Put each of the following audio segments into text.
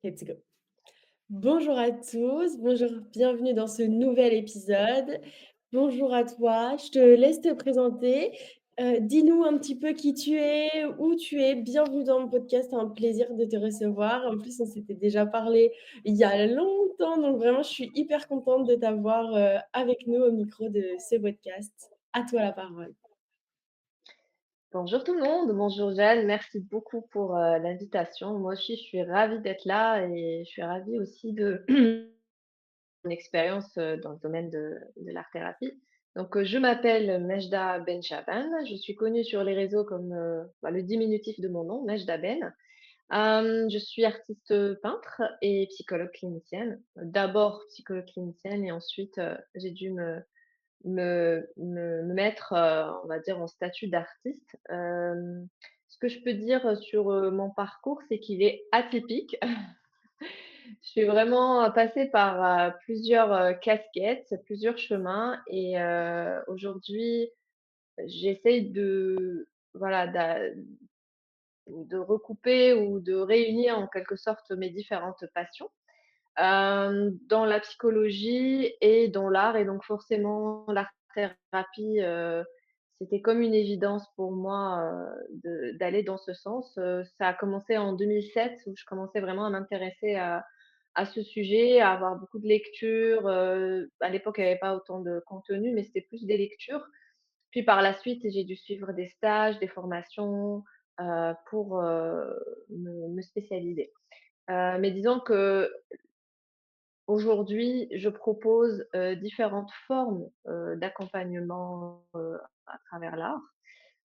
Let's go. Bonjour à tous, bonjour, bienvenue dans ce nouvel épisode. Bonjour à toi, je te laisse te présenter. Dis-nous un petit peu qui tu es, où tu es. Bienvenue dans mon podcast, un plaisir de te recevoir. En plus, on s'était déjà parlé il y a longtemps, donc vraiment, je suis hyper contente de t'avoir avec nous au micro de ce podcast. À toi la parole. Bonjour tout le monde, bonjour Jeanne, merci beaucoup pour l'invitation. Moi aussi, je suis ravie d'être là et je suis ravie aussi de mon expérience dans le domaine de l'art-thérapie. Donc, je m'appelle Mejda Benchaban, je suis connue sur les réseaux comme le diminutif de mon nom, Mejda Ben. Je suis artiste peintre et psychologue clinicienne. D'abord psychologue clinicienne et ensuite j'ai dû me mettre, on va dire en statut d'artiste. Ce que je peux dire sur, mon parcours, c'est qu'il est atypique. Je suis vraiment, passée par, plusieurs, casquettes, plusieurs chemins et aujourd'hui, j'essaye de voilà, de recouper ou de réunir en quelque sorte mes différentes passions. Dans la psychologie et dans l'art et donc forcément l'art-thérapie, c'était comme une évidence pour moi, de d'aller dans ce sens. Ça a commencé en 2007 où je commençais vraiment à m'intéresser à ce sujet, à avoir beaucoup de lectures, à l'époque, il y avait pas autant de contenu, mais c'était plus des lectures. Puis par la suite, j'ai dû suivre des stages, des formations, pour, me spécialiser. Mais disons que aujourd'hui, je propose, différentes formes, d'accompagnement, à travers l'art.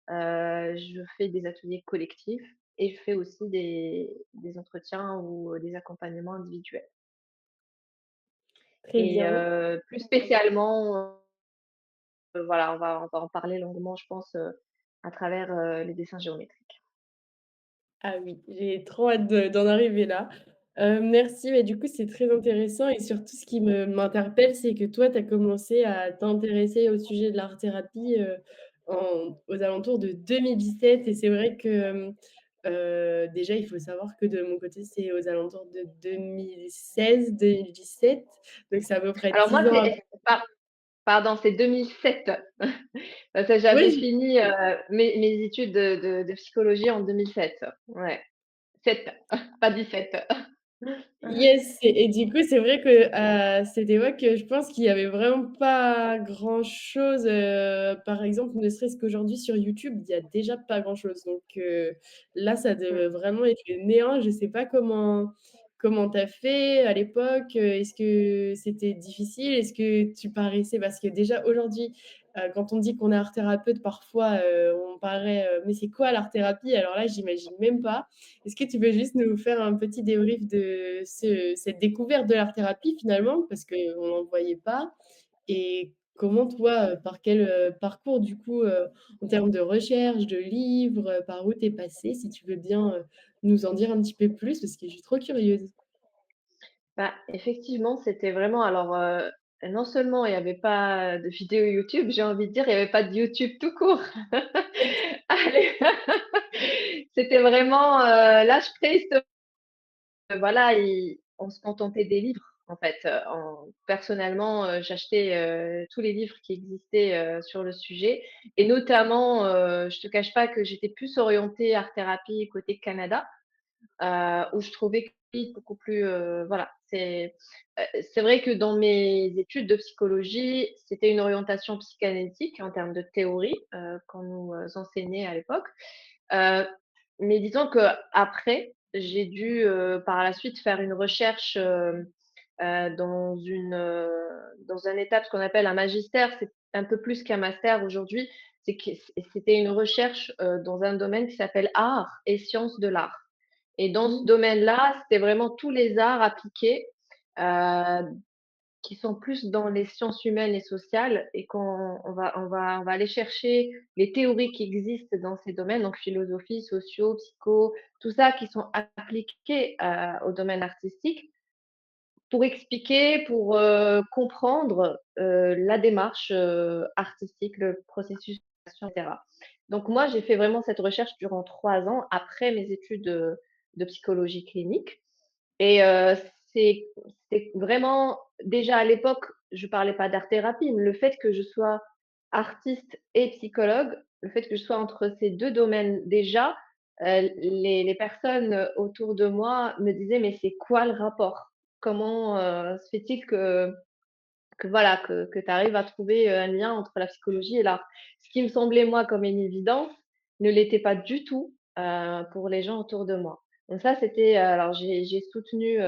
Je fais des ateliers collectifs et je fais aussi des entretiens ou, des accompagnements individuels Très et bien. plus spécialement, voilà, on va en parler longuement, je pense, à travers, les dessins géométriques. Ah oui, j'ai trop hâte d'en arriver là. Merci, mais du coup, c'est très intéressant et surtout ce qui m'interpelle, c'est que toi, tu as commencé à t'intéresser au sujet de l'art-thérapie, aux alentours de 2017 et c'est vrai que, déjà, il faut savoir que de mon côté, c'est aux alentours de 2016-2017, donc c'est à peu près Alors moi, 10 ans c'est pardon, c'est 2007. Parce que j'avais oui! fini, mes études de psychologie en 2007. Ouais, 7, pas 17. Yes et du coup, c'est vrai que, à cette époque, je pense qu'il y avait vraiment pas grand-chose, par exemple, ne serait-ce qu'aujourd'hui sur YouTube, il y a déjà pas grand-chose donc là, ça Mmh. devait vraiment être le néant. Je sais pas comment tu as fait à l'époque? Est-ce que c'était difficile? Est-ce que tu paraissais parce que déjà aujourd'hui, quand on dit qu'on est art thérapeute, parfois, on paraît, «Mais c'est quoi l'art-thérapie?» alors là, j'imagine même pas. Est-ce que tu peux juste nous faire un petit débrief de cette découverte de l'art-thérapie finalement? Parce qu'on n'en voyait pas et comment toi, par quel, parcours du coup, en termes de recherche, de livres, par où tu es passée? Si tu veux bien, nous en dire un petit peu plus parce que je suis trop curieuse. Bah, effectivement, c'était vraiment alors, non seulement il y avait pas de vidéos YouTube, j'ai envie de dire, il y avait pas de YouTube tout court. Allez, c'était vraiment, l'âge préhistorique. Voilà, on se contentait des livres, en fait. Personnellement, j'achetais tous les livres qui existaient sur le sujet. Et notamment, je te cache pas que j'étais plus orientée art-thérapie côté Canada, où je trouvais que oui, beaucoup plus. Voilà, c'est vrai que dans mes études de psychologie, c'était une orientation psychanalytique en termes de théorie qu'on nous enseignait à l'époque. Euh, mais disons que après, j'ai dû par la suite faire une recherche dans un étape ce qu'on appelle un magistère. C'est un peu plus qu'un master aujourd'hui. C'était une recherche dans un domaine qui s'appelle art et sciences de l'art. Et dans ce Mmh. domaine-là, c'était vraiment tous les arts appliqués euh, qui sont plus dans les sciences humaines et sociales et qu'on va aller chercher les théories qui existent dans ces domaines, donc philosophie, sociaux, psycho, tout ça qui sont appliqués au domaine artistique pour expliquer, pour comprendre la démarche artistique, le processus, etc. Donc moi, j'ai fait vraiment cette recherche durant 3 ans après mes études de psychologie clinique. Et c'est vraiment déjà à l'époque, je parlais pas d'art-thérapie, mais le fait que je sois artiste et psychologue, le fait que je sois entre ces 2 domaines déjà, les personnes autour de moi me disaient: «Mais c'est quoi le rapport? Comment, se fait-il que voilà, que tu arrives à trouver, un lien entre la psychologie et l'art?» Ce qui me semblait moi comme une évidence, ne l'était pas du tout, pour les gens autour de moi. Donc ça, c'était, alors j'ai soutenu,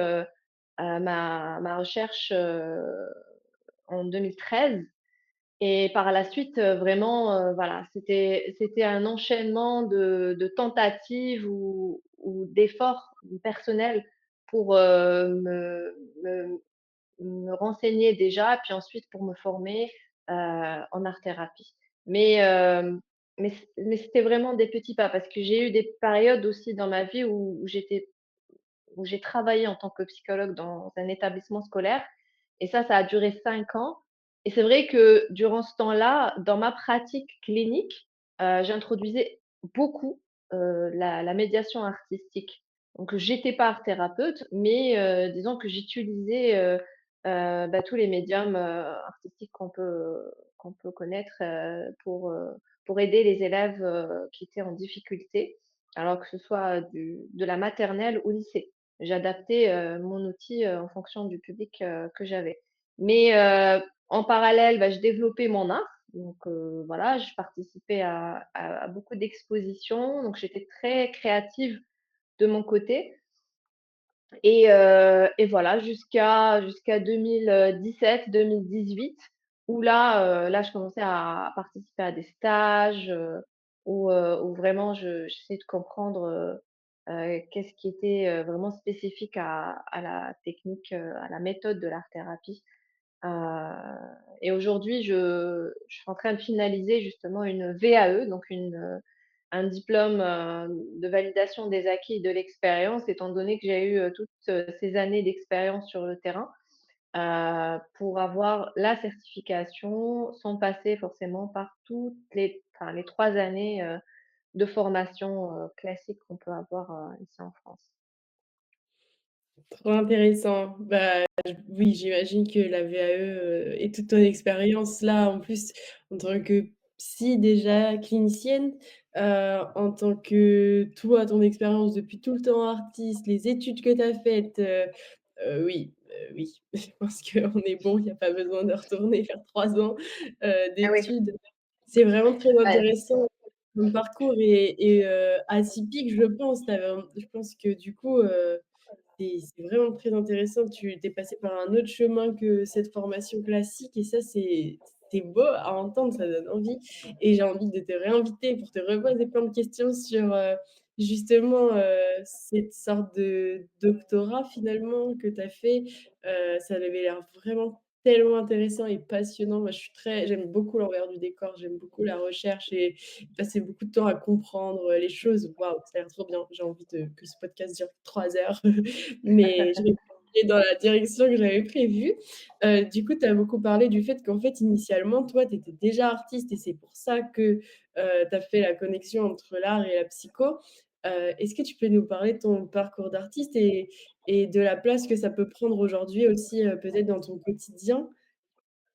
ma recherche, en 2013 et par la suite, vraiment, voilà, c'était un enchaînement de tentatives ou d'efforts personnels pour, me me renseigner déjà, puis ensuite pour me former, en art-thérapie. Mais, mais c'était vraiment des petits pas parce que j'ai eu des périodes aussi dans ma vie où j'ai travaillé en tant que psychologue dans un établissement scolaire et ça a duré 5 ans et c'est vrai que durant ce temps-là, dans ma pratique clinique, j'introduisais beaucoup, la médiation artistique. Donc j'étais pas art thérapeute, mais disons que j'utilisais, tous les médiums, artistiques qu'on peut connaître, pour aider les élèves, qui étaient en difficulté, alors que ce soit de la maternelle au lycée. J'adaptais, mon outil, en fonction du public, que j'avais. Mais, en parallèle, bah, je développais mon art. Donc, voilà, je participais à beaucoup d'expositions, donc j'étais très créative de mon côté et voilà jusqu'à 2017-2018 où là, je commençais à participer à des stages, où vraiment j'essayais de comprendre, qu'est-ce qui était, vraiment spécifique à la technique, à la méthode de l'art-thérapie. Et aujourd'hui, je suis en train de finaliser justement une VAE, donc un diplôme, de validation des acquis et de l'expérience, étant donné que j'ai eu, toutes, ces années d'expérience sur le terrain, pour avoir la certification sans passer forcément par toutes les 3 années, de formation, classique qu'on peut avoir, ici en France. Trop intéressant. Bah, oui, j'imagine que la VAE, et toute ton expérience là, en plus, en tant que psy déjà clinicienne, en tant que toi, ton expérience depuis tout le temps artiste, les études que tu as faites, oui, oui, je pense qu'on est bon, il y a pas besoin de retourner faire 3 ans, Ah oui. d'études. C'est vraiment très Bah, intéressant. Ton parcours est atypique, je pense. Je pense que du coup, c'est vraiment très intéressant. Tu es passé par un autre chemin que cette formation classique et ça, c'est beau à entendre, ça donne envie et j'ai envie de te réinviter pour te reposer plein de questions sur, justement, cette sorte de doctorat finalement que tu as fait. Ça avait l'air vraiment tellement intéressant et passionnant. Moi, j'aime beaucoup l'envers du décor, j'aime beaucoup la recherche et passer beaucoup de temps à comprendre, les choses. Waouh, ça a l'air trop bien. J'ai envie de que ce podcast dure 3 heures, mais je vais continuer dans la direction que j'avais prévue. Du coup, tu as beaucoup parlé du fait qu'en fait, initialement, toi, tu étais déjà artiste et c'est pour ça que, tu as fait la connexion entre l'art et la psycho. Est-ce que tu peux nous parler de ton parcours d'artiste et de la place que ça peut prendre aujourd'hui aussi, peut-être dans ton quotidien?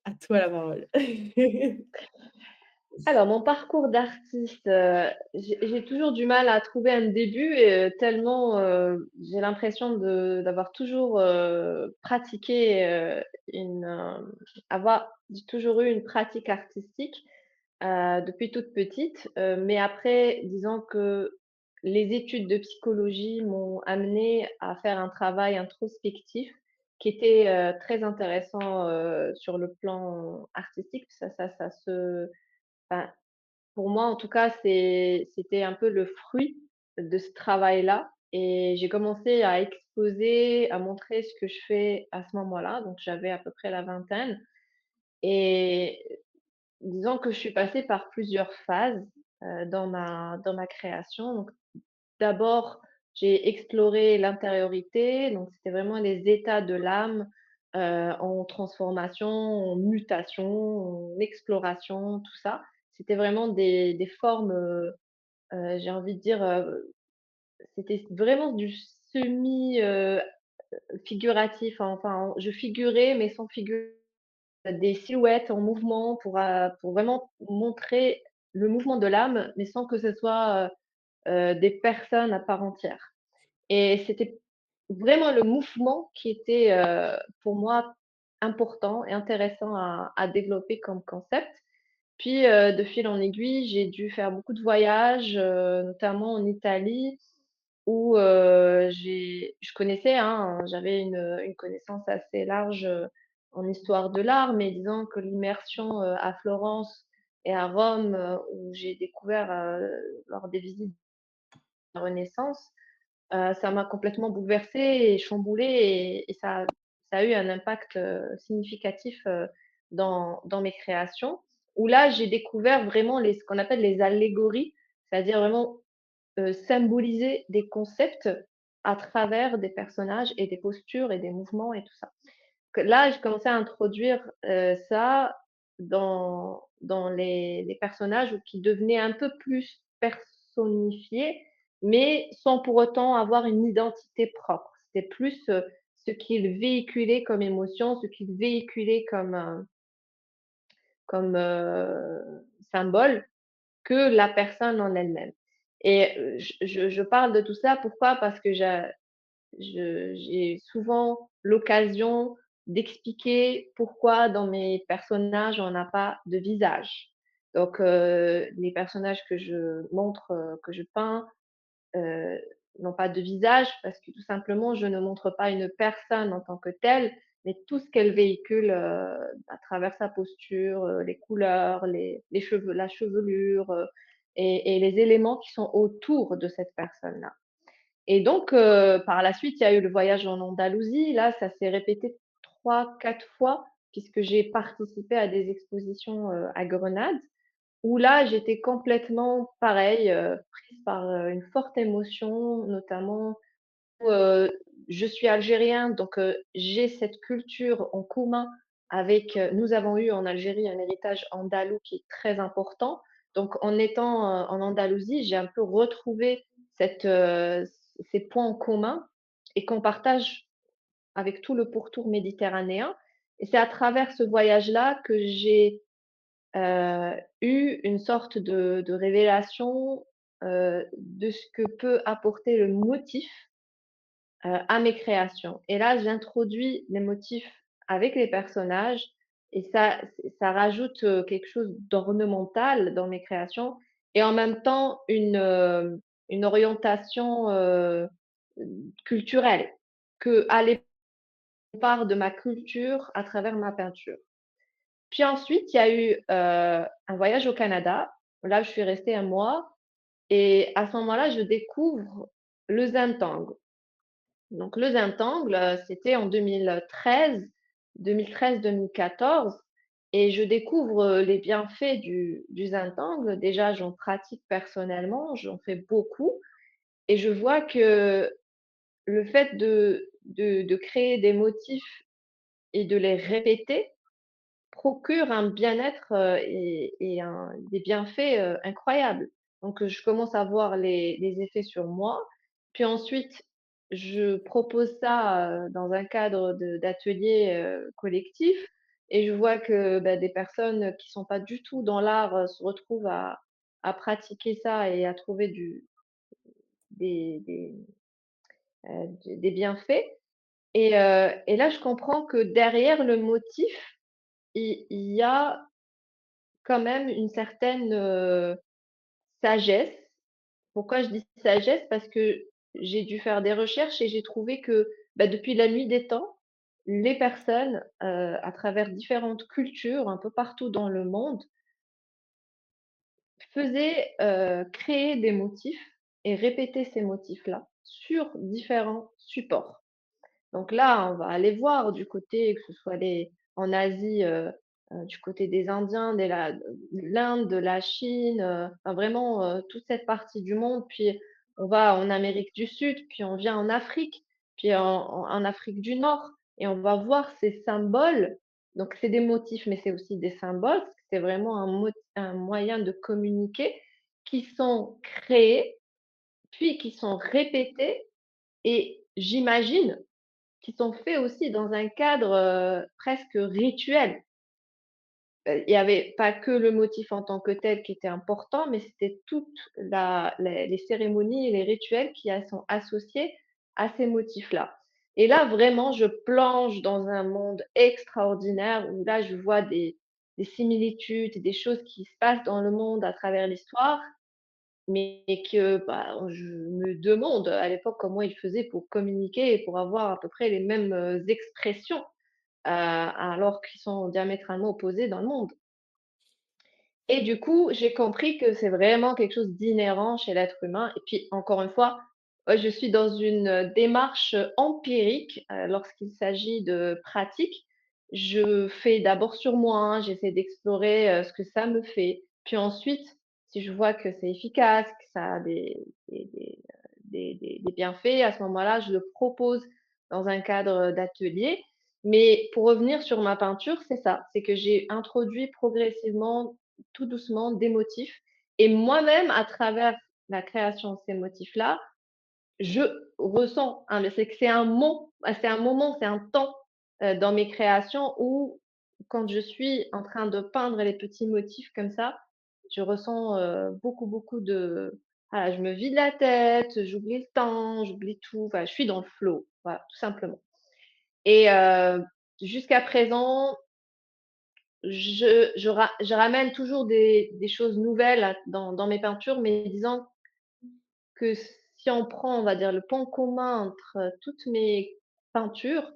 À toi la parole. alors mon parcours d'artiste, j'ai toujours du mal à trouver un début et tellement, j'ai l'impression d'avoir toujours, pratiqué, avoir j'ai toujours eu une pratique artistique, depuis toute petite, mais après disons que les études de psychologie m'ont amenée à faire un travail introspectif qui était, très intéressant, sur le plan artistique. Ça se enfin, pour moi, en tout cas, c'était un peu le fruit de ce travail-là et j'ai commencé à exposer, à montrer ce que je fais à ce moment-là, donc j'avais à peu près la vingtaine et disons que je suis passée par plusieurs phases, dans ma création. Donc d'abord, j'ai exploré l'intériorité, donc c'était vraiment les états de l'âme, en transformation, en mutation, en exploration, tout ça. C'était vraiment des formes, j'ai envie de dire, c'était vraiment du semi, figuratif, enfin, je figurais, mais sans figurer, des silhouettes en mouvement pour vraiment montrer le mouvement de l'âme, mais sans que ce soit, des personnes à part entière. Et c'était vraiment le mouvement qui était, pour moi important et intéressant à développer comme concept. Puis, de fil en aiguille, j'ai dû faire beaucoup de voyages, notamment en Italie où, je connaissais, hein, j'avais une connaissance assez large, en histoire de l'art, mais disons que l'immersion, à Florence et à Rome, où j'ai découvert, lors des visites de la Renaissance, ça m'a complètement bouleversée et chamboulée et ça a eu un impact, significatif, dans mes créations. Où là, j'ai découvert vraiment ce qu'on appelle les allégories, c'est-à-dire vraiment, symboliser des concepts à travers des personnages et des postures et des mouvements et tout ça. Que là, j'ai commencé à introduire, ça dans les personnages ou qui devenaient un peu plus personnifiés, mais sans pour autant avoir une identité propre. C'était plus, ce qu'ils véhiculaient comme émotion, ce qu'ils véhiculaient comme symbole que la personne en elle-même. Et je parle de tout ça, pourquoi? Parce que j'ai souvent l'occasion d'expliquer pourquoi dans mes personnages, on n'a pas de visage. Donc, les personnages que je montre, que je peins, heu, n'ont pas de visage parce que tout simplement, je ne montre pas une personne en tant que telle, mais tout ce qu'elle véhicule, à travers sa posture, les couleurs, les cheveux, la chevelure, et les éléments qui sont autour de cette personne-là. Et donc, par la suite, il y a eu le voyage en Andalousie. Là, ça s'est répété 3, 4 fois puisque j'ai participé à des expositions, à Grenade où là, j'étais complètement pareil, prise par, une forte émotion, notamment où, je suis algérienne, donc j'ai cette culture en commun avec, nous avons eu en Algérie un héritage andalou qui est très important. Donc en étant, en Andalousie, j'ai un peu retrouvé cette, ces points en commun et qu'on partage avec tout le pourtour méditerranéen et c'est à travers ce voyage-là que j'ai, eu une sorte de révélation, de ce que peut apporter le motif, à mes créations et là, j'introduis les motifs avec les personnages et ça rajoute, quelque chose d'ornemental dans mes créations et en même temps une orientation, culturelle. Qu'aller part de ma culture à travers ma peinture. Puis ensuite, il y a eu, un voyage au Canada. Là, je suis restée 1 mois et à ce moment-là, je découvre le Zintangle. Donc le Zintangle, c'était en 2013-2014 et je découvre, les bienfaits du Zintangle. Déjà, j'en pratique personnellement, j'en fais beaucoup et je vois que le fait de créer des motifs et de les répéter procure un bien-être, et des bienfaits, incroyables. Donc, je commence à voir les effets sur moi. Puis ensuite, je propose ça, dans un cadre d'ateliers, collectifs et je vois que, bah, des personnes qui sont pas du tout dans l'art, se retrouvent à pratiquer ça et à trouver des des, des bienfaits et là, je comprends que derrière le motif, il y a quand même une certaine, sagesse. Pourquoi je dis sagesse? Parce que j'ai dû faire des recherches et j'ai trouvé que, bah, depuis la nuit des temps, les personnes, à travers différentes cultures, un peu partout dans le monde, créaient des motifs et répétaient ces motifs-là sur différents supports. Donc là, on va aller voir du côté, que ce soit en Asie, du côté des Indiens, l'Inde, de la Chine, enfin vraiment, toute cette partie du monde. Puis on va en Amérique du Sud, puis on vient en Afrique, puis en Afrique du Nord et on va voir ces symboles. Donc c'est des motifs, mais c'est aussi des symboles, parce que c'est vraiment un moyen de communiquer qui sont créés, puis qui sont répétés et j'imagine qui sont faits aussi dans un cadre, presque rituel. Il y avait pas que le motif en tant que tel qui était important, mais c'était toute la les cérémonies et les rituels qui sont associés à ces motifs-là. Et là, vraiment, je plonge dans un monde extraordinaire où là, je vois des similitudes, des choses qui se passent dans le monde à travers l'histoire, mais que, bah, je me demande à l'époque comment ils faisaient pour communiquer et pour avoir à peu près les mêmes, expressions, alors qu'ils sont diamétralement opposés dans le monde. Et du coup, j'ai compris que c'est vraiment quelque chose d'inhérent chez l'être humain et puis encore une fois, je suis dans une, démarche, empirique, lorsqu'il s'agit de pratiques. Je fais d'abord sur moi, hein, j'essaie d'explorer, ce que ça me fait. Puis ensuite, si je vois que c'est efficace, que ça a des bienfaits, à ce moment-là, je le propose dans un cadre, d'atelier. Mais pour revenir sur ma peinture, c'est ça, c'est que j'ai introduit progressivement tout doucement des motifs et moi-même à travers la création de ces motifs-là, je ressens, hein, mais c'est que c'est un moment, c'est un temps, dans mes créations où quand je suis en train de peindre les petits motifs comme ça, je ressens, beaucoup, beaucoup de voilà, je me vide la tête, j'oublie le temps, j'oublie tout, enfin, je suis dans le flow, voilà, tout simplement et jusqu'à présent, je ramène toujours des choses nouvelles dans mes peintures, mais disons que si on prend, on va dire, le point commun entre toutes mes peintures,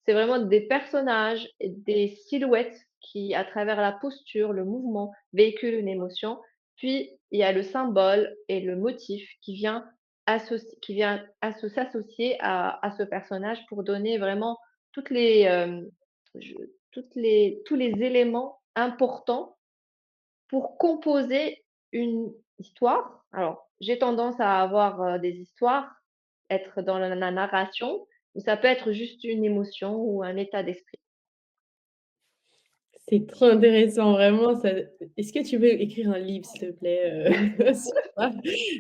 c'est vraiment des personnages et des silhouettes qui, à travers la posture, le mouvement, véhiculent une émotion. Puis, il y a le symbole et le motif qui vient s'associer à ce personnage pour donner vraiment toutes les, je tous les éléments importants pour composer une histoire. Alors, j'ai tendance à avoir, des histoires, être dans la narration, ou ça peut être juste une émotion ou un état d'esprit. C'est trop intéressant, vraiment ça est-ce que tu veux écrire un livre, s'il te plaît, sur ça?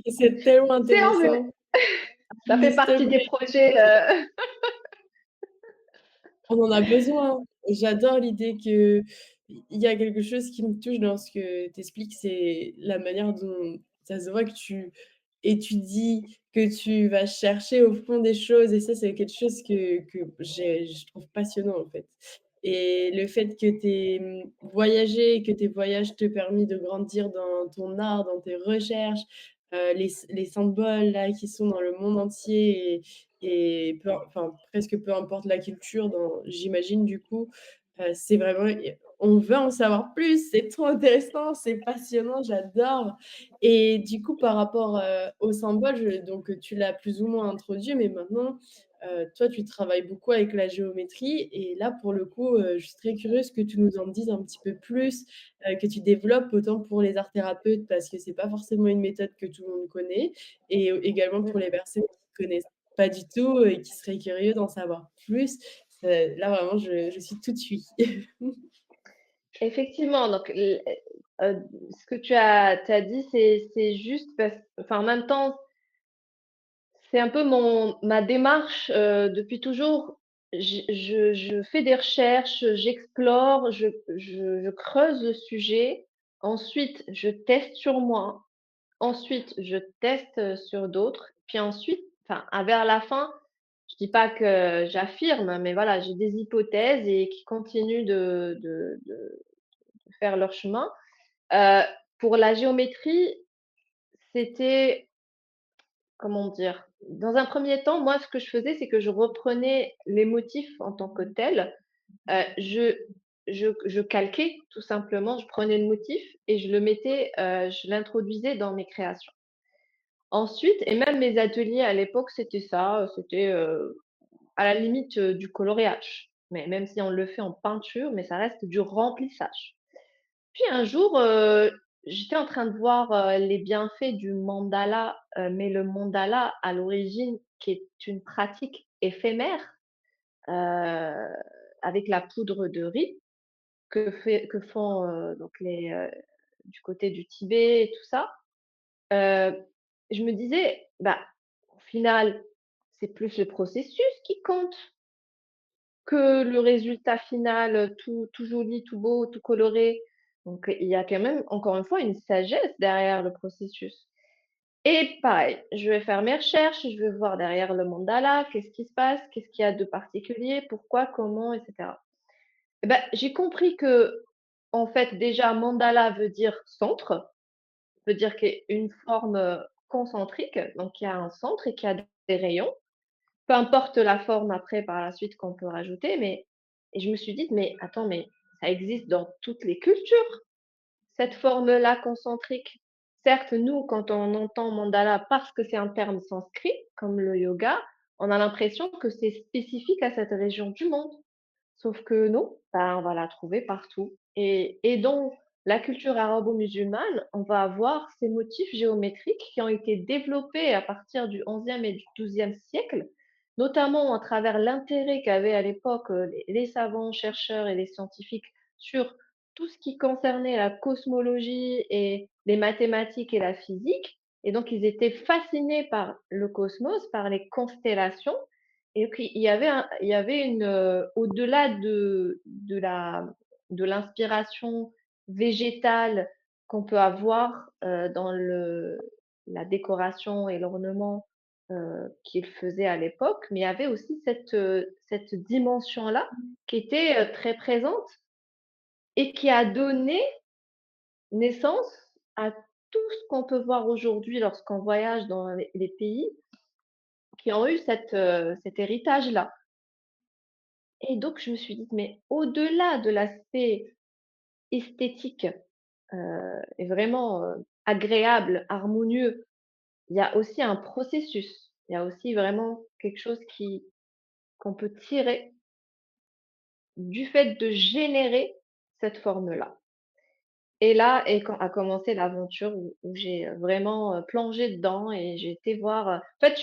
C'est tellement C'est en vue, intéressant. ça fait Oui, s'il te partie des plaît. projets, On en a besoin. J'adore l'idée qu'il y a quelque chose qui me touche dans ce que tu expliques, c'est la manière dont ça se voit que tu étudies, que tu vas chercher au fond des choses et ça, c'est quelque chose que je trouve passionnant, en fait et le fait que tu aies, voyagé, que tes voyages t'aient permis de grandir dans ton art, dans tes recherches, les symboles là qui sont dans le monde entier et peu enfin, presque peu importe la culture dans j'imagine du coup, c'est vraiment on veut en savoir plus, c'est trop intéressant, c'est passionnant, j'adore et du coup par rapport, aux symboles, donc tu l'as plus ou moins introduit, mais maintenant, toi tu travailles beaucoup avec la géométrie et là pour le coup, je suis très curieuse que tu nous en dises un petit peu plus, que tu développes autant pour les arts thérapeutes parce que c'est pas forcément une méthode que tout le monde connaît et également pour les personnes qui connaissent pas du tout et qui seraient curieux d'en savoir plus. Là vraiment je suis toute oui. effectivement, donc ce que tu as dit, c'est juste parce enfin, en même temps, c'est un peu ma démarche, depuis toujours. Je fais des recherches, j'explore, je creuse le sujet. Ensuite, je teste sur moi. Ensuite, je teste, sur d'autres. Puis ensuite, enfin, vers la fin, je dis pas que j'affirme, mais voilà, j'ai des hypothèses et qui continuent de faire leur chemin. Heu, pour la géométrie, c'était comment dire? Dans un premier temps, moi, ce que je faisais, c'est que je reprenais les motifs en tant que tels. Je calquais tout simplement, je prenais le motif et je l'introduisais dans mes créations. Ensuite et même mes ateliers à l'époque, c'était ça, c'était, à la limite, du coloriage. Mais même si on le fait en peinture, mais ça reste du remplissage. Puis un jour, j'étais en train de voir, les bienfaits du mandala, mais le mandala à l'origine qui est une pratique éphémère, heu, avec la poudre de riz que font, donc du côté du Tibet et tout ça. Heu, je me disais: «Bah, au final, c'est plus le processus qui compte». que le résultat final, tout joli, tout beau, tout coloré. Donc, il y a quand même, encore une fois, une sagesse derrière le processus. Et pareil, je vais faire mes recherches, je vais voir derrière le mandala, qu'est-ce qui se passe, qu'est-ce qu'il y a de particulier, pourquoi, comment, et cetera. Et bah, j'ai compris que, en fait, déjà, mandala veut dire centre, veut dire qu'il y a une forme, concentrique, donc il y a un centre et qu'il y a des rayons. Peu importe la forme après par la suite qu'on peut rajouter, mais et je me suis dit: «Mais attends, mais ça existe dans toutes les cultures, cette forme-là concentrique». Certes, nous, quand on entend mandala parce que c'est un terme sanskrit, comme le yoga, on a l'impression que c'est spécifique à cette région du monde. Sauf que non, bah, on va la trouver partout et dans la culture arabo-musulmane, on va avoir ces motifs géométriques qui ont été développés à partir du 11e et du 12e siècle, notamment à travers l'intérêt qu'avaient à l'époque, les savants, chercheurs et les scientifiques sur tout ce qui concernait la cosmologie et les mathématiques et la physique et donc ils étaient fascinés par le cosmos, par les constellations et puis il y avait une, au-delà de l'inspiration végétale qu'on peut avoir, dans le la décoration et l'ornement, qu'ils faisaient à l'époque, mais il y avait aussi cette dimension-là qui était, très présente et qui a donné naissance à tout ce qu'on peut voir aujourd'hui lorsqu'on voyage dans les pays qui ont eu cet héritage-là. Et donc je me suis dit: «Mais au-delà de l'aspect esthétique, et vraiment, agréable, harmonieux, il y a aussi un processus. Il y a aussi vraiment quelque chose qui qu'on peut tirer du fait de générer cette forme-là». Et là et quand a commencé l'aventure où j'ai, vraiment, plongé dedans et j'ai été voir, en fait,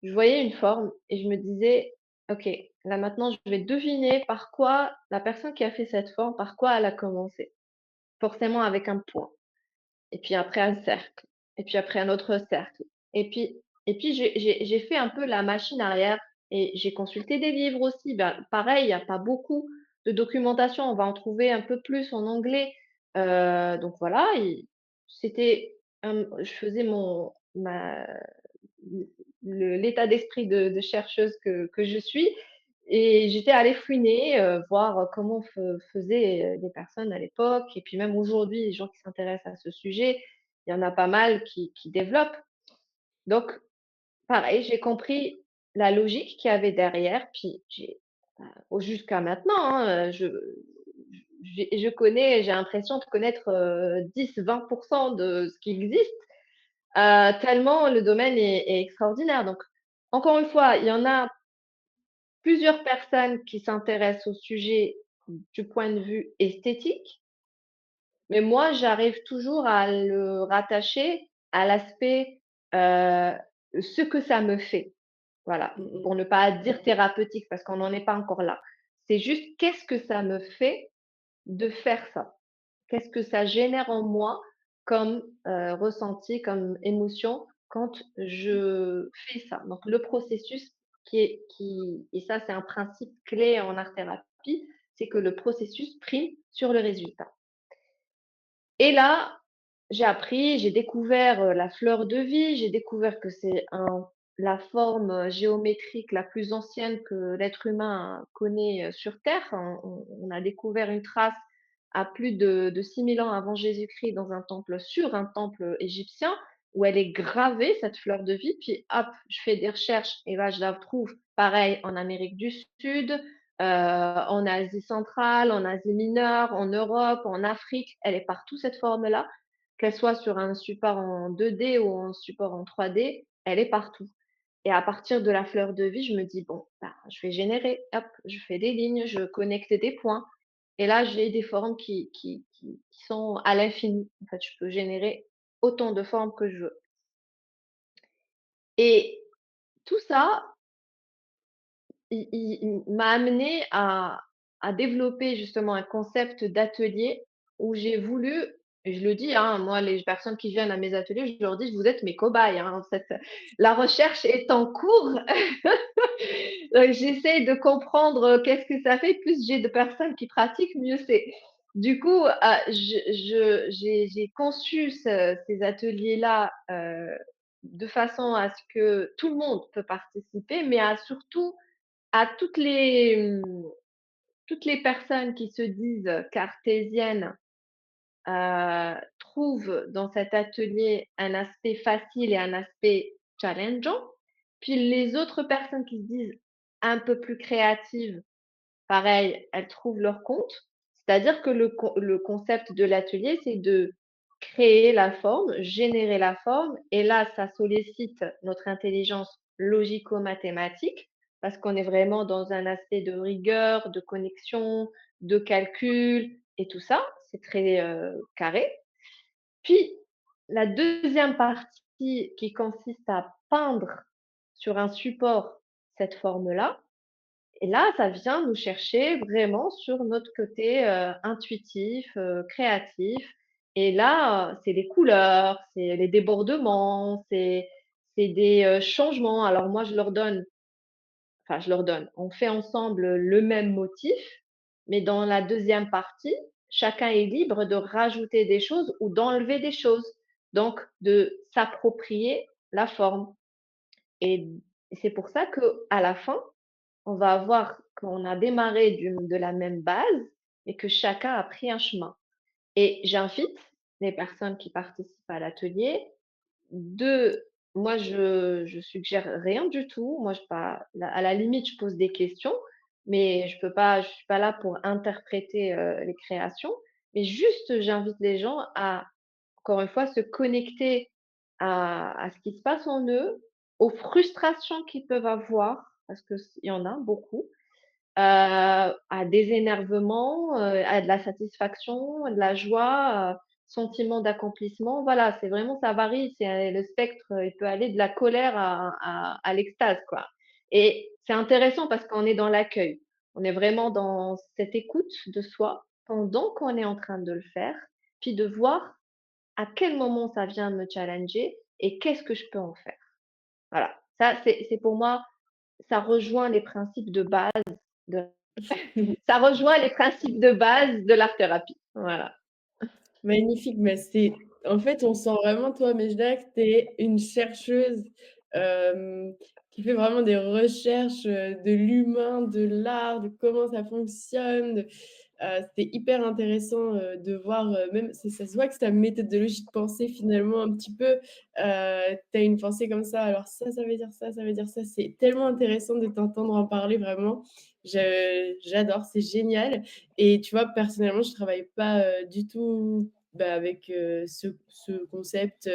je voyais une forme et je me disais: «OK, là maintenant je vais deviner par quoi la personne qui a fait cette forme, par quoi elle a commencé». Forcément avec un point et puis après un cercle et puis après un autre cercle et puis j'ai fait un peu la machine arrière et j'ai consulté des livres aussi. Ben, pareil, il y a pas beaucoup de documentation, on va en trouver un peu plus en anglais, donc voilà et c'était, je faisais mon ma l'état d'esprit de chercheuse que je suis et j'étais allée fouiner, voir comment faisaient, les personnes à l'époque et puis même aujourd'hui, les gens qui s'intéressent à ce sujet, il y en a pas mal qui développent. Donc pareil, j'ai compris la logique qu'il y avait derrière, puis jusqu'à maintenant, hein, je connais, j'ai l'impression de connaître, 10-20 de ce qui existe, tellement le domaine est extraordinaire. Donc encore une fois, il y en a plusieurs personnes qui s'intéressent au sujet du point de vue esthétique, mais moi, j'arrive toujours à le rattacher à l'aspect, heu, ce que ça me fait. Voilà, Mmh mh. pour ne pas dire thérapeutique parce qu'on n'en est pas encore là. C'est juste qu'est-ce que ça me fait de faire ça? Qu'est-ce que ça génère en moi comme, ressenti, comme émotion quand je fais ça? Donc le processus qui et ça, c'est un principe clé en art-thérapie, c'est que le processus prime sur le résultat. Et là, j'ai appris, j'ai découvert, la fleur de vie, j'ai découvert que c'est la forme, géométrique la plus ancienne que l'être humain connaît, sur terre. On a découvert une trace à plus de 6 000 ans avant Jésus-Christ dans un temple sur un temple égyptien où elle est gravée cette fleur de vie. Puis hop, je fais des recherches et là je la trouve pareil en Amérique du Sud, en Asie centrale, en Asie mineure, en Europe, en Afrique, elle est partout cette forme-là, qu'elle soit sur un support en 2D ou en support en 3D, elle est partout. Et à partir de la fleur de vie, je me dis: «Bon, bah, je vais générer, hop, je fais des lignes, je connecte des points» et là, j'ai des formes qui sont à l'infini. En fait, je peux générer autant de formes que je veux et tout ça, il m'a amené à développer justement un concept d'atelier où j'ai voulu et je le dis, hein, moi, les personnes qui viennent à mes ateliers, je leur dis: «Vous êtes mes cobayes, hein, la recherche est en cours». J'essaie de comprendre, qu'est-ce que ça fait. Plus j'ai de personnes qui pratiquent, mieux c'est. Du coup, j'ai conçu ces ateliers-là, de façon à ce que tout le monde peut participer, mais à surtout à toutes les personnes qui se disent cartésiennes, trouvent dans cet atelier un aspect facile et un aspect challengeant. Puis les autres personnes qui se disent un peu plus créatives, pareil, elles trouvent leur compte. C'est-à-dire que le concept de l'atelier, c'est de créer la forme, générer la forme, et là, ça sollicite notre intelligence logico-mathématique, parce qu'on est vraiment dans un aspect de rigueur, de connexion, de calcul et tout ça. C'est très carré. Puis, la deuxième partie qui consiste à peindre sur un support cette forme-là, et là, ça vient nous chercher vraiment sur notre côté, intuitif, créatif, et là, c'est les couleurs, c'est les débordements, c'est des, changements. Alors moi, je leur donne, on fait ensemble le même motif, mais dans la deuxième partie, chacun est libre de rajouter des choses ou d'enlever des choses, donc de s'approprier la forme, et c'est pour ça qu'à la fin, on va voir qu'on a démarré de la même base, mais que chacun a pris un chemin. Et j'invite les personnes qui participent à l'atelier de moi, je suggère rien du tout. Moi, je pas à la limite, je pose des questions, mais je suis pas là pour interpréter, les créations, mais juste j'invite les gens à, encore une fois, se connecter à ce qui se passe en eux, aux frustrations qu'ils peuvent avoir, parce que il y en a beaucoup, à des énervements, à de la satisfaction, de la joie, sentiment d'accomplissement. Voilà, c'est vraiment ça varie, c'est, le spectre, il peut aller de la colère à l'extase, quoi, et c'est intéressant parce qu'on est dans l'accueil. On est vraiment dans cette écoute de soi pendant qu'on est en train de le faire, puis de voir à quel moment ça vient me challenger et qu'est-ce que je peux en faire? Voilà, ça c'est pour moi, ça rejoint les principes de base de ça rejoint les principes de base de l'art-thérapie. Voilà. Magnifique, mais c'est en fait, on sent vraiment, toi, Mejda, que tu es une chercheuse, qui fait vraiment des recherches, de l'humain, de l'art, de comment ça fonctionne, c'était hyper intéressant, de voir, même ça se voit que c'est ta méthodologie de pensée finalement un petit peu, tu as une pensée comme ça, alors ça veut dire ça veut dire ça. C'est tellement intéressant de t'entendre en parler vraiment. J'adore, c'est génial et tu vois, personnellement, je travaille pas, du tout, bah, avec, ce concept,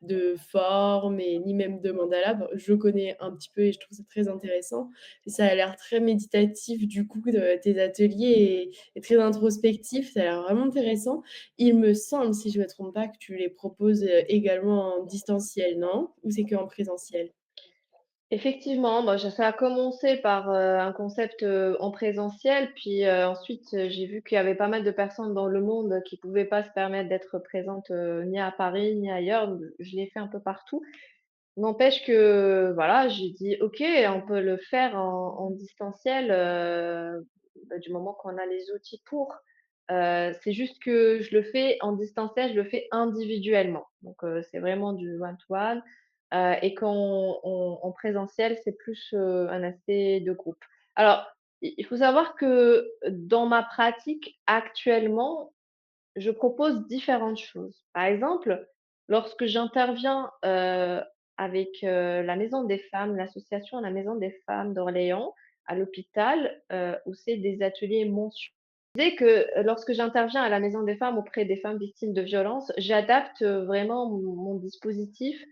de forme et ni même de mandala. Bon, je connais un petit peu et je trouve ça très intéressant et ça a l'air très méditatif du coup de tes ateliers et très introspectif, ça a l'air vraiment intéressant. Il me semble, si je ne me trompe pas, que tu les proposes, également en distanciel, non? Ou c'est qu'en présentiel? Effectivement, bah, ça a commencé par, un concept, en présentiel, puis, ensuite, j'ai vu qu'il y avait pas mal de personnes dans le monde qui pouvaient pas se permettre d'être présentes, ni à Paris, ni ailleurs, donc je l'ai fait un peu partout. N'empêche que, voilà, j'ai dit: «OK, on peut le faire en distanciel, bah, du moment qu'on a les outils pour». C'est juste que je le fais en distanciel, je le fais individuellement. Donc, c'est vraiment du one to one, et qu'en en présentiel, c'est plus, un aspect de groupe. Alors, il faut savoir que dans ma pratique actuellement, je propose différentes choses. Par exemple, lorsque j'interviens, avec, la Maison des femmes, l'association La Maison des femmes d'Orléans, à l'hôpital, où c'est des ateliers mensuels. Je disais que, lorsque j'interviens à la Maison des femmes auprès des femmes victimes de violences, j'adapte, vraiment mon dispositif,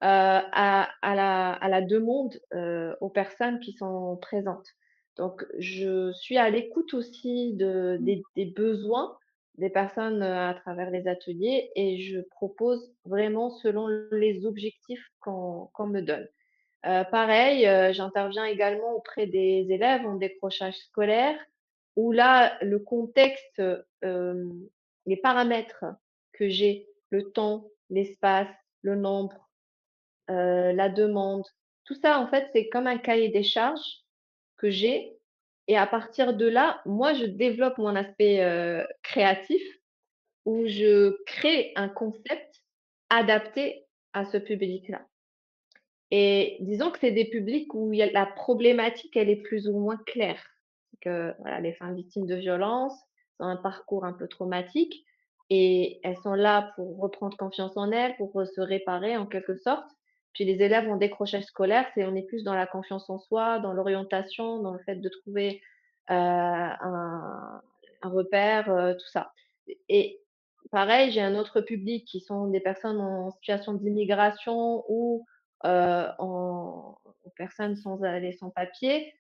à la demande, aux personnes qui sont présentes. Donc je suis à l'écoute aussi des besoins des personnes, à travers les ateliers, et je propose vraiment selon les objectifs qu'on me donne. Pareil, j'interviens également auprès des élèves en décrochage scolaire où là, le contexte, les paramètres que j'ai, le temps, l'espace, le nombre, la demande, tout ça en fait, c'est comme un cahier des charges que j'ai et à partir de là, moi, je développe mon aspect, créatif où je crée un concept adapté à ce public-là. Et disons que c'est des publics où il y a la problématique, elle est plus ou moins claire. C'est que, voilà, les femmes victimes de violences ont un parcours un peu traumatique et elles sont là pour reprendre confiance en elles, pour, se réparer en quelque sorte. Puis les élèves en décrochage scolaire, on est plus dans la confiance en soi, dans l'orientation, dans le fait de trouver, un repère, tout ça. Et pareil, j'ai un autre public qui sont des personnes en situation d'immigration ou aux personnes les sans-papiers.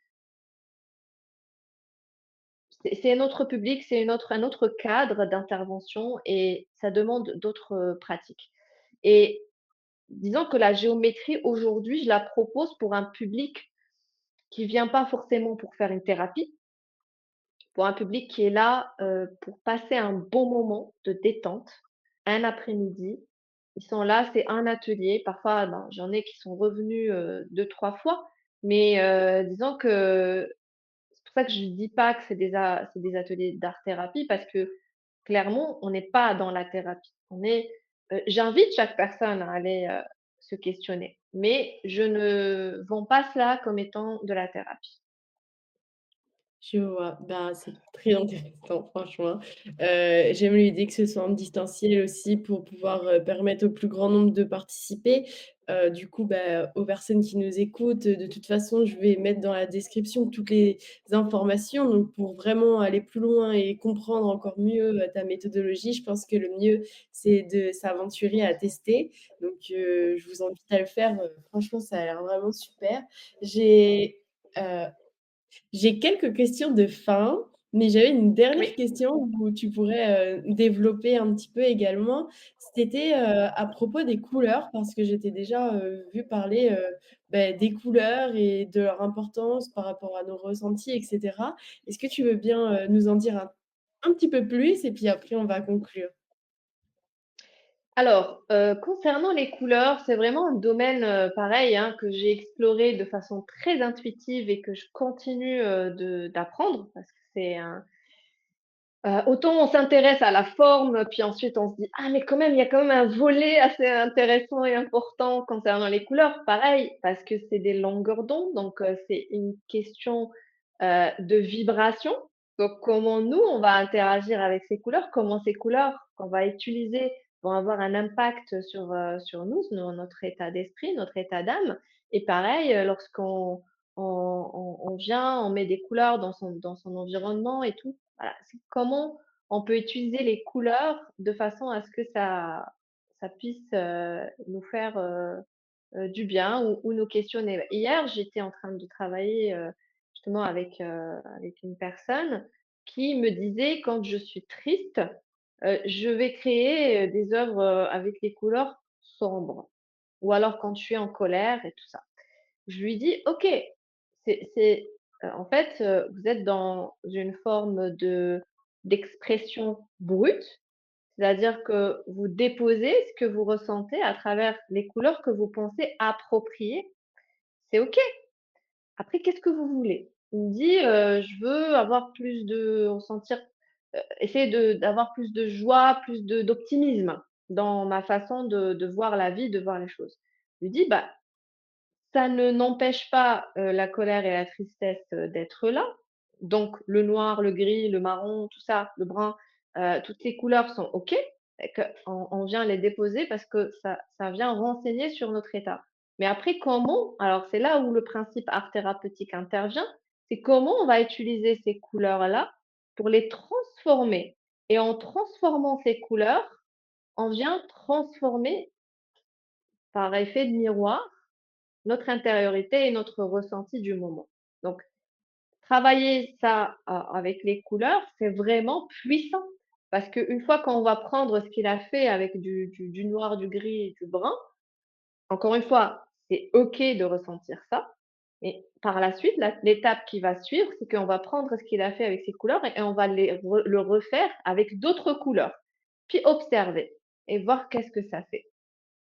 C'est un autre public, c'est un autre cadre d'intervention et ça demande d'autres, pratiques. Et disons que la géométrie aujourd'hui, je la propose pour un public qui vient pas forcément pour faire une thérapie, pour un public qui est là, pour passer un bon moment de détente, un après-midi. Ils sont là, c'est un atelier. Parfois, ben, j'en ai qui sont revenus, 2-3 fois, mais disons que c'est pour ça que je dis pas que c'est des ateliers d'art-thérapie parce que clairement, on n'est pas dans la thérapie. J'invite chaque personne à aller, se questionner, mais je ne vends pas cela comme étant de la thérapie. Je vois, bah, c'est très intéressant franchement. J'aime l'idée que ce soit en distanciel aussi pour pouvoir, permettre au plus grand nombre de participer. Du coup, bah, aux personnes qui nous écoutent, de toute façon, je vais mettre dans la description toutes les informations. Donc pour vraiment aller plus loin et comprendre encore mieux, ta méthodologie, je pense que le mieux, c'est de s'aventurer à tester. Donc je vous invite à le faire, franchement, ça a l'air vraiment super. J'ai, heu j'ai quelques questions de fin, mais j'avais une dernière Oui. question où tu pourrais, développer un petit peu également. C'était, à propos des couleurs parce que j'étais déjà, vue parler, des couleurs et de leur importance par rapport à nos ressentis et cetera. Est-ce que tu veux bien, nous en dire un petit peu plus et puis après on va conclure? Alors, concernant les couleurs, c'est vraiment un domaine, pareil, hein, que j'ai exploré de façon très intuitive et que je continue, d'apprendre parce que c'est un autant on s'intéresse à la forme, puis ensuite on se dit: «Ah mais quand même, il y a quand même un volet assez intéressant et important concernant les couleurs». Pareil, parce que c'est des longueurs d'onde, donc c'est une question, de vibration. Donc comment nous, on va interagir avec ces couleurs, comment ces couleurs qu'on va utiliser vont avoir un impact sur nous, sur notre état d'esprit, notre état d'âme. Et pareil, lorsqu'on on vient, on met des couleurs dans son environnement et tout. Voilà, c'est comment on peut utiliser les couleurs de façon à ce que ça puisse, nous faire, du bien ou nous questionner. Hier, j'étais en train de travailler, justement avec une personne qui me disait: «Quand je suis triste, je vais créer, des œuvres, avec les couleurs sombres ou alors quand je suis en colère et tout ça». Je lui dis: «OK, c'est, en fait, vous êtes dans une forme d'expression brute, c'est-à-dire que vous déposez ce que vous ressentez à travers les couleurs que vous pensez appropriées. C'est OK. Après qu'est-ce que vous voulez?» Il me dit: «Je veux avoir plus de ressentir, essayer d'avoir plus de joie, plus d'optimisme dans ma façon de voir la vie, de voir les choses». Je lui dis: «Bah, ça ne n'empêche pas, la colère et la tristesse, d'être là. Donc le noir, le gris, le marron, tout ça, le brun, toutes ces couleurs sont OK et qu'on vient les déposer parce que ça vient renseigner sur notre état. Mais après comment alors c'est là où le principe art thérapeutique intervient, c'est comment on va utiliser ces couleurs-là pour les transformer et en transformant ces couleurs, on vient transformer par effet de miroir notre intériorité et notre ressenti du moment. Donc, travailler ça avec les couleurs, c'est vraiment puissant. Parce qu'une fois qu'on va prendre ce qu'il a fait avec du noir, du gris et du brun, encore une fois, c'est OK de ressentir ça. Et par la suite, l'étape qui va suivre, c'est qu'on va prendre ce qu'il a fait avec ces couleurs et on va le refaire avec d'autres couleurs. Puis observer et voir qu'est-ce que ça fait.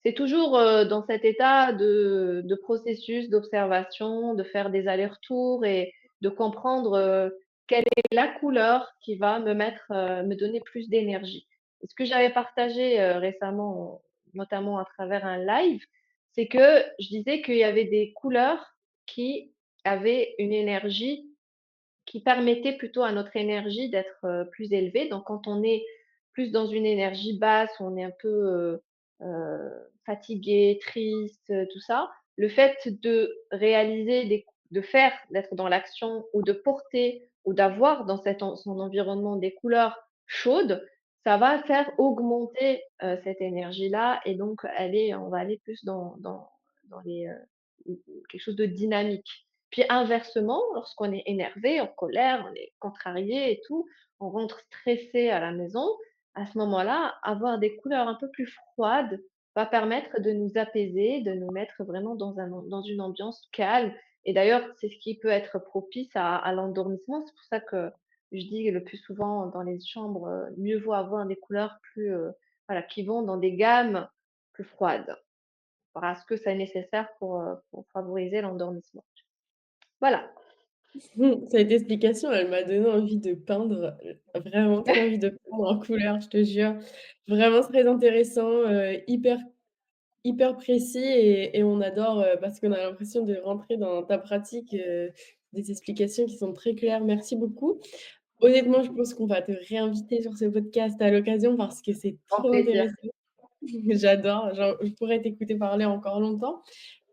C'est toujours, dans cet état de processus, d'observation, de faire des allers-retours et de comprendre, quelle est la couleur qui va me donner plus d'énergie. Et ce que j'avais partagé, récemment, notamment à travers un live, c'est que je disais qu'il y avait des couleurs qui avaient une énergie qui permettait plutôt à notre énergie d'être, plus élevée. Donc quand on est plus dans une énergie basse, on est un peu, fatigué, triste, tout ça, le fait de réaliser de faire, d'être dans l'action ou de porter ou d'avoir dans son environnement des couleurs chaudes, ça va faire augmenter, cette énergie-là et donc on va aller plus dans quelque chose de dynamique. Puis inversement, lorsqu'on est énervé, en colère, on est contrarié et tout, on rentre stressé à la maison, à ce moment-là, avoir des couleurs un peu plus froides va permettre de nous apaiser, de nous mettre vraiment dans une ambiance calme. Et d'ailleurs, c'est ce qui peut être propice à l'endormissement. C'est pour ça que je dis le plus souvent dans les chambres, mieux vaut avoir des couleurs plus, voilà, qui vont dans des gammes plus froides, parce que c'est nécessaire pour favoriser l'endormissement. Voilà. Cette explication, elle m'a donné envie de peindre, vraiment trop envie de peindre en couleurs, je te jure. Vraiment très intéressant, hyper précis et on adore, parce qu'on a l'impression de rentrer dans ta pratique, des explications qui sont très claires. Merci beaucoup. Honnêtement, je pense qu'on va te réinviter sur ce podcast à l'occasion parce que c'est Grand trop plaisir. intéressant. J'adore, genre, je pourrais t'écouter parler encore longtemps.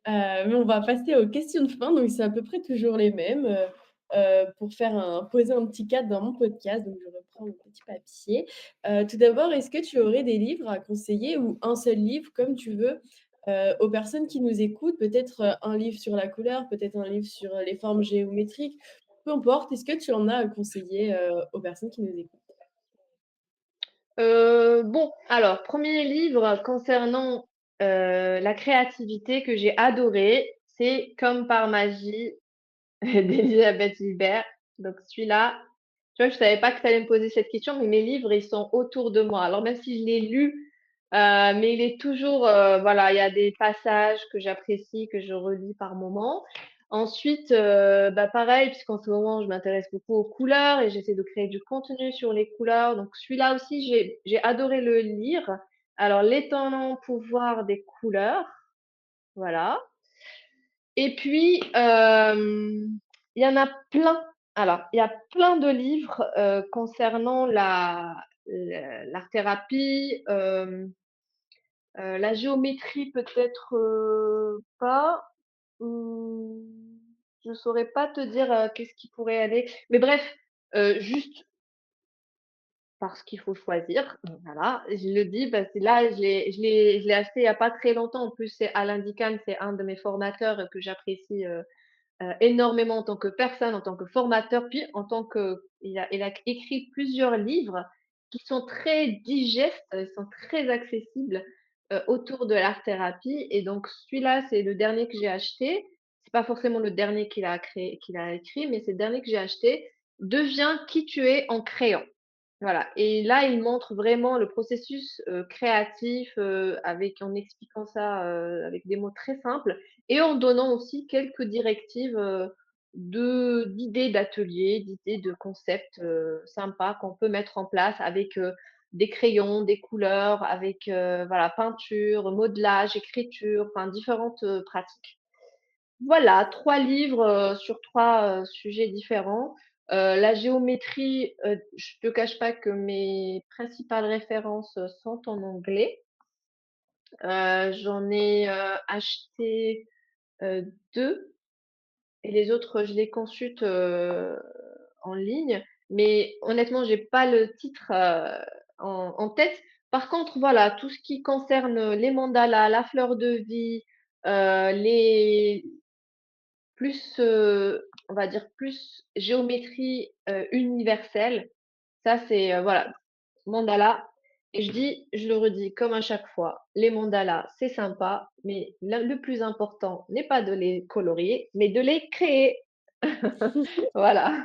Mais on va passer aux questions de fin, donc c'est à peu près toujours les mêmes, pour poser un petit cadre dans mon podcast, donc je reprends mon petit papier. Tout d'abord, est-ce que tu aurais des livres à conseiller ou un seul livre comme tu veux, aux personnes qui nous écoutent? Peut-être, un livre sur la couleur, peut-être un livre sur, les formes géométriques, peu importe. Est-ce que tu en as à conseiller, aux personnes qui nous écoutent? Bon, alors, premier livre concernant, la créativité que j'ai adoré, c'est Comme par magie d'Elisabeth Gilbert. Donc celui-là, tu vois, je savais pas que tu allais me poser cette question, mais mes livres, ils sont autour de moi. Alors même si je l'ai lu, mais il est toujours, voilà, il y a des passages que j'apprécie, que je relis par moments. Ensuite, bah, pareil, puisqu'en ce moment, je m'intéresse beaucoup aux couleurs et j'essaie de créer du contenu sur les couleurs. Donc celui-là aussi, j'ai adoré le lire. Alors, L'étonnant pouvoir des couleurs, voilà. Et puis, il y en a plein. Alors, il y a plein de livres, concernant l'art-thérapie, la géométrie peut-être, pas. Mmh, je saurais pas te dire, qu'est-ce qui pourrait aller. Mais bref, juste parce qu'il faut choisir, voilà, je le dis parce que là, je l'ai acheté il y a pas très longtemps. En plus, c'est Alain Dican, c'est un de mes formateurs que j'apprécie, énormément en tant que personne, en tant que formateur, puis en tant que il a écrit plusieurs livres qui sont très digestes, ils sont très accessibles, autour de l'art-thérapie et donc celui-là, c'est le dernier que j'ai acheté. C'est pas forcément le dernier qu'il a écrit, mais c'est le dernier que j'ai acheté. «Deviens qui tu es en créant». Voilà et là, il montre vraiment le processus, créatif, en expliquant ça, avec des mots très simples et en donnant aussi quelques directives, d'idées d'ateliers, d'idées de concepts, sympas qu'on peut mettre en place avec, des crayons, des couleurs, avec, voilà, peinture, modelage, écriture, enfin différentes, pratiques. Voilà, 3 livres, sur 3 sujets différents. La géométrie, je te cache pas que mes principales références, sont en anglais. J'en ai, acheté, 2 et les autres, je les consulte, en ligne. Mais honnêtement, j'ai pas le titre, en tête. Par contre, voilà, tout ce qui concerne, les mandalas, la fleur de vie, les plus, on va dire plus géométrie, universelle. Ça, c'est, voilà, mandala et je le redis comme à chaque fois, les mandalas, c'est sympa, mais le plus important n'est pas de les colorier, mais de les créer. Voilà.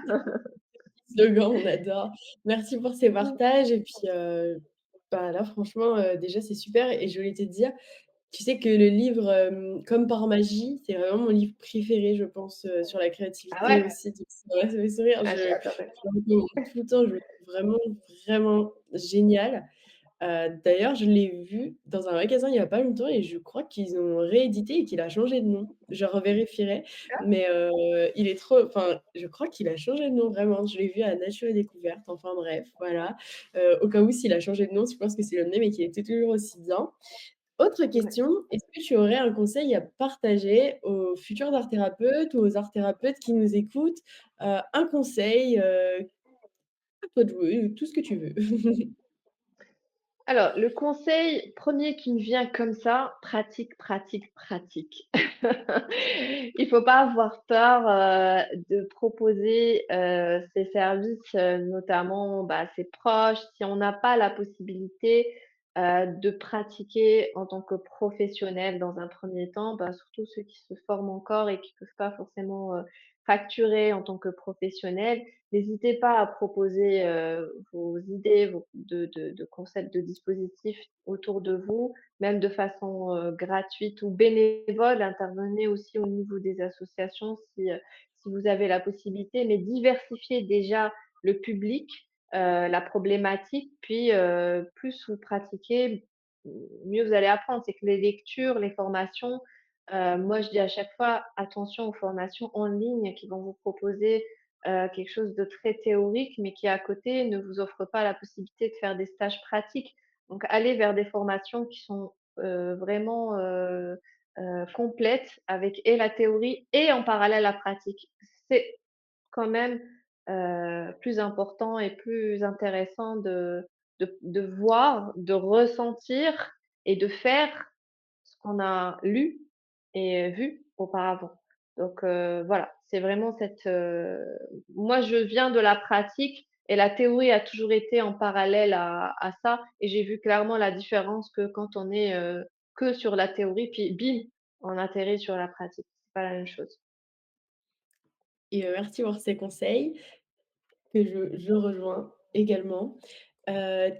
Slogan, on adore. Merci pour ces partages et puis, bah, là franchement, déjà c'est super et je voulais te dire Tu sais que le livre, Comme par magie, c'est vraiment mon livre préféré, je pense, sur la Ah créativité ouais? aussi, donc ça m'a fait sourire. Ah, j'ai Je adoré. je le recommande tout le temps, je le trouve vraiment, vraiment génial. D'ailleurs, je l'ai vu dans un magasin il y a pas longtemps et je crois qu'ils ont réédité et qu'il a changé de nom. Je revérifierai, mais il est trop enfin, je crois qu'il a changé de nom vraiment. Je l'ai vu à Nature et Découverte, enfin bref, voilà. Au cas où s'il a changé de nom, je pense que c'est le même et qu'il était toujours aussi bien. Autre Ouais. question, est-ce que tu aurais un conseil à partager aux futurs art thérapeutes ou aux art thérapeutes qui nous écoutent? Un conseil, à toi de jouer, tout ce que tu veux. Alors, le conseil premier qui me vient comme ça, pratique, pratique, pratique. Il faut pas avoir peur, de proposer, ses services, notamment, bah, à ses proches. Si on n'a pas la possibilité, de pratiquer en tant que professionnel dans un premier temps, bah, surtout ceux qui se forment encore et qui peuvent pas forcément, facturer en tant que professionnels, n'hésitez pas à proposer, vos idées, vos de concepts, de dispositifs autour de vous, même de façon, gratuite ou bénévole. Intervenez aussi au niveau des associations si vous avez la possibilité, mais diversifiez déjà le public, la problématique, puis, plus vous pratiquez, mieux vous allez apprendre. C'est que les lectures, les formations, moi je dis à chaque fois: «Attention aux formations en ligne qui vont vous proposer quelque chose de très théorique, mais qui à côté ne vous offre pas la possibilité de faire des stages pratiques. Donc allez vers des formations qui sont, vraiment, complètes avec et la théorie et en parallèle la pratique. C'est quand même, plus important et plus intéressant de voir, de ressentir et de faire ce qu'on a lu et vu auparavant. Donc voilà, c'est vraiment moi je viens de la pratique et la théorie a toujours été en parallèle à ça et j'ai vu clairement la différence que quand on est, que sur la théorie, puis bim, on atterrit sur la pratique. C'est pas la même chose. Et merci pour ces conseils que je rejoins également. Heu,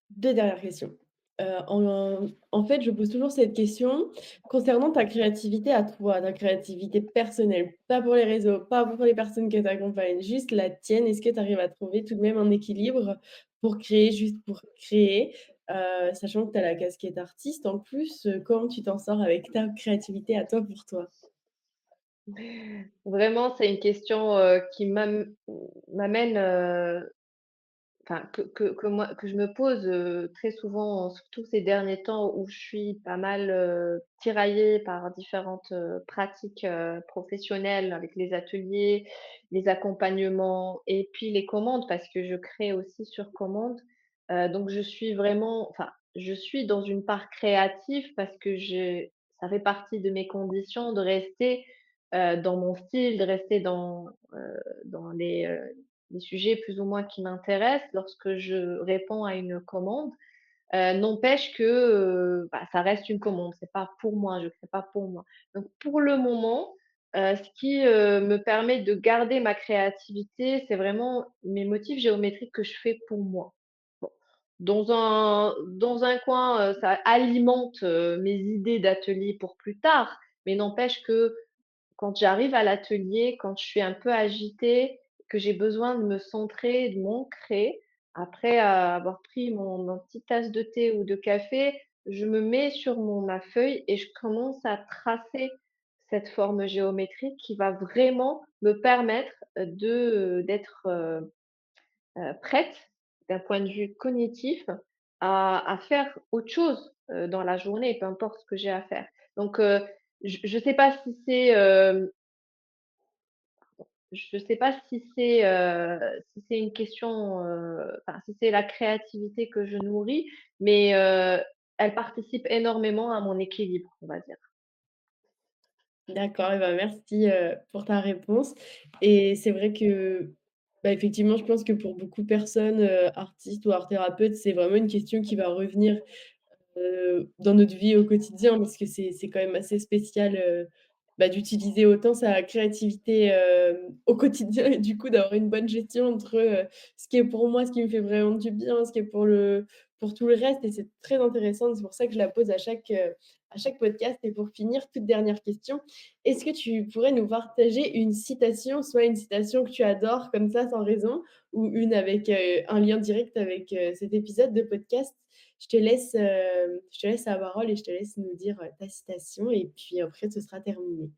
2 dernières questions. En fait, je pose toujours cette question concernant ta créativité à toi, ta créativité personnelle, pas pour les réseaux, pas pour les personnes que tu accompagnes, juste la tienne. Est-ce que tu arrives à trouver tout de même un équilibre pour créer, juste pour créer? Sachant que tu as la casquette artiste en plus, comment tu t'en sors avec ta créativité à toi pour toi? Vraiment, c'est une question, qui m'amène, enfin que je me pose, très souvent, surtout ces derniers temps où je suis pas mal, tiraillée par différentes, pratiques, professionnelles avec les ateliers, les accompagnements et puis les commandes parce que je crée aussi sur commande. Donc je suis vraiment enfin, je suis dans une part créative parce que ça fait partie de mes conditions de rester, dans mon style, de rester dans les sujets plus ou moins qui m'intéressent lorsque je réponds à une commande, n'empêche que, bah, ça reste une commande. C'est pas pour moi, je crée pas pour moi. Donc pour le moment, ce qui, me permet de garder ma créativité, c'est vraiment mes motifs géométriques que je fais pour moi. Bon, dans un coin, ça alimente, mes idées d'atelier pour plus tard, mais n'empêche que quand j'arrive à l'atelier, quand je suis un peu agitée, que j'ai besoin de me centrer, de m'ancrer, après, avoir pris mon petite tasse de thé ou de café, je me mets sur ma feuille et je commence à tracer cette forme géométrique qui va vraiment me permettre, d'être, prête d'un point de vue cognitif à faire autre chose, dans la journée, peu importe ce que j'ai à faire. Donc, je ne sais pas si c'est une question, enfin, si c'est la créativité que je nourris, mais elle participe énormément à mon équilibre, on va dire. D'accord et ben, merci, pour ta réponse et c'est vrai que, bah, effectivement, je pense que pour beaucoup de personnes, artistes ou art thérapeutes, c'est vraiment une question qui va revenir, dans notre vie au quotidien parce que c'est quand même assez spécial, d'utiliser autant sa créativité, au quotidien et du coup d'avoir une bonne gestion entre, ce qui est pour moi, ce qui me fait vraiment du bien, ce qui est pour tout le reste et c'est très intéressant. C'est pour ça que je la pose à chaque podcast et pour finir, toute dernière question, est-ce que tu pourrais nous partager une citation, soit une citation que tu adores comme ça sans raison ou une avec, un lien direct avec, cet épisode de podcast? Je te laisse la parole et je te laisse nous dire, ta citation et puis après ce sera terminé.